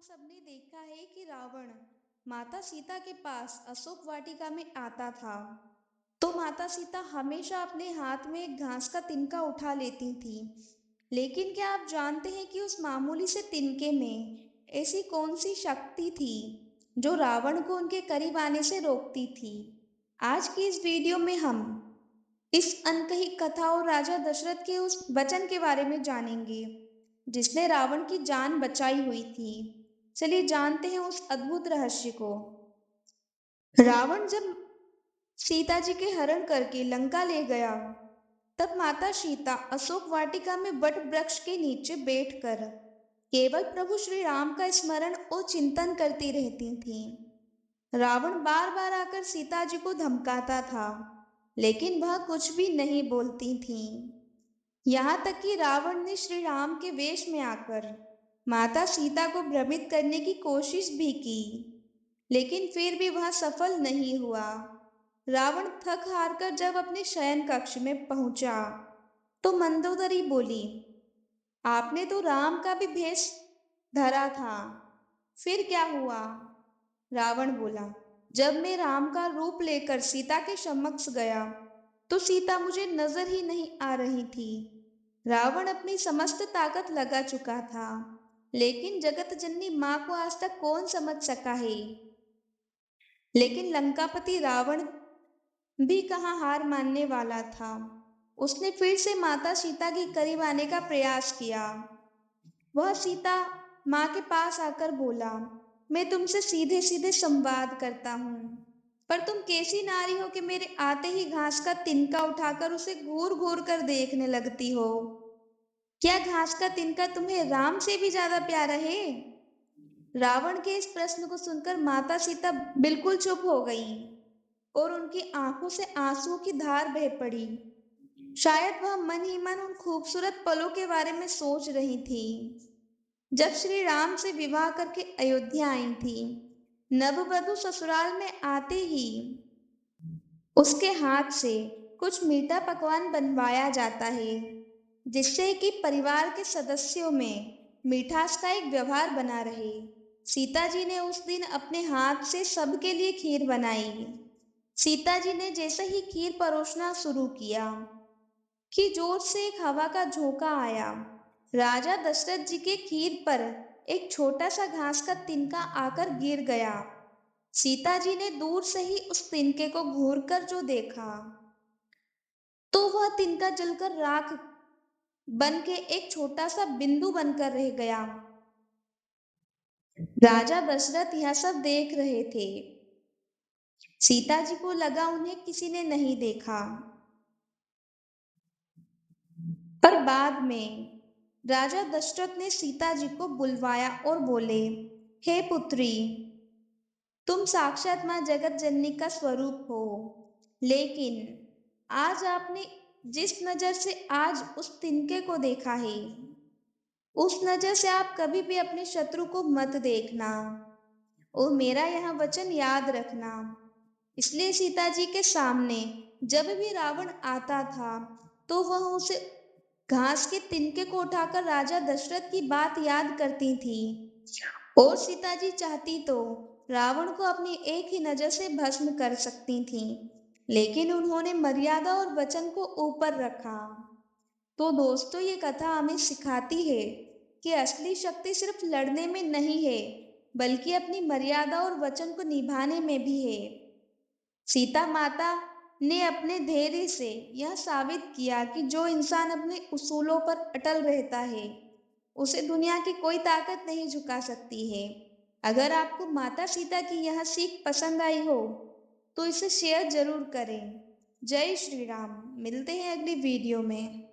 सबने देखा है कि रावण माता सीता के पास अशोक वाटिका में आता था तो माता सीता हमेशा अपने हाथ में एक घास का तिनका उठा लेती थी। लेकिन क्या आप जानते हैं कि उस मामूली से तिनके में ऐसी कौन सी शक्ति थी जो रावण को उनके करीब आने से रोकती थी? आज की इस वीडियो में हम इस अनकही कथा और राजा दशरथ के उस वचन के बारे में जानेंगे जिसने रावण की जान बचाई हुई थी। चलिए जानते हैं उस अद्भुत रहस्य को। रावण जब सीता जी के हरण करके लंका ले गया, तब माता सीता अशोक वाटिका में वट वृक्ष के नीचे बैठकर केवल प्रभु श्री राम का स्मरण और चिंतन करती रहती थीं। रावण बार बार आकर सीता जी को धमकाता था, लेकिन वह कुछ भी नहीं बोलती थीं। यहाँ तक कि रावण ने श्री राम के वेश में आकर माता सीता को भ्रमित करने की कोशिश भी की, लेकिन फिर भी वह सफल नहीं हुआ। रावण थक हारकर जब अपने शयन कक्ष में पहुंचा, तो मंदोदरी बोली, आपने तो राम का भी भेष धरा था, फिर क्या हुआ? रावण बोला, जब मैं राम का रूप लेकर सीता के समक्ष गया, तो सीता मुझे नजर ही नहीं आ रही थी। रावण अपनी समस्त ताकत लगा चुका था, लेकिन जगत जननी माँ को आज तक कौन समझ सका है। लेकिन लंकापति रावण भी कहाँ हार मानने वाला था। उसने फिर से माता सीता के करीब आने का प्रयास किया। वह सीता माँ के पास आकर बोला, मैं तुमसे सीधे सीधे संवाद करता हूँ, पर तुम कैसी नारी हो कि मेरे आते ही घास का तिनका उठाकर उसे घूर घूर कर देखने लगती हो? क्या घास का तिनका तुम्हें राम से भी ज्यादा प्यारा है? रावण के इस प्रश्न को सुनकर माता सीता बिल्कुल चुप हो गई और उनकी आंखों से आंसुओं की धार बह पड़ी। शायद वह मन ही मन उन खूबसूरत पलों के बारे में सोच रही थी जब श्री राम से विवाह करके अयोध्या आई थी। नववधु ससुराल में आते ही उसके हाथ से कुछ मीठा पकवान बनवाया जाता है, जिससे कि परिवार के सदस्यों में मिठास का एक व्यवहार बना रहे। सीता जी ने उस दिन अपने हाथ से सबके लिए खीर बनाई। सीता जी ने जैसे ही खीर परोसना शुरू किया कि जोर से एक हवा का झोंका आया। राजा दशरथ जी के खीर पर एक छोटा सा घास का तिनका आकर गिर गया। सीता जी ने दूर से ही उस तिनके को घूरकर जो देखा, तो वह तिनका जलकर राख बन के एक छोटा सा बिंदु बनकर रह गया। राजा दशरथ यह सब देख रहे थे। सीता जी को लगा उन्हें किसी ने नहीं देखा। पर बाद में राजा दशरथ ने सीता जी को बुलवाया और बोले, हे पुत्री, तुम साक्षात मां जगत जननी का स्वरूप हो, लेकिन आज आपने जिस नजर से आज उस तिनके को देखा है, उस नजर से आप कभी भी अपने शत्रु को मत देखना और मेरा यह वचन याद रखना। इसलिए सीता जी के सामने जब भी रावण आता था, तो वह उसे घास के तिनके को उठाकर राजा दशरथ की बात याद करती थी और सीता जी चाहती तो रावण को अपनी एक ही नजर से भस्म कर सकती थीं, लेकिन उन्होंने मर्यादा और वचन को ऊपर रखा। तो दोस्तों, ये कथा हमें सिखाती है कि असली शक्ति सिर्फ लड़ने में नहीं है, बल्कि अपनी मर्यादा और वचन को निभाने में भी है। सीता माता ने अपने धैर्य से यह साबित किया कि जो इंसान अपने उसूलों पर अटल रहता है, उसे दुनिया की कोई ताकत नहीं झुका सकती है। अगर आपको माता सीता की यह सीख पसंद आई हो, तो इसे शेयर जरूर करें। जय श्री राम। मिलते हैं अगली वीडियो में।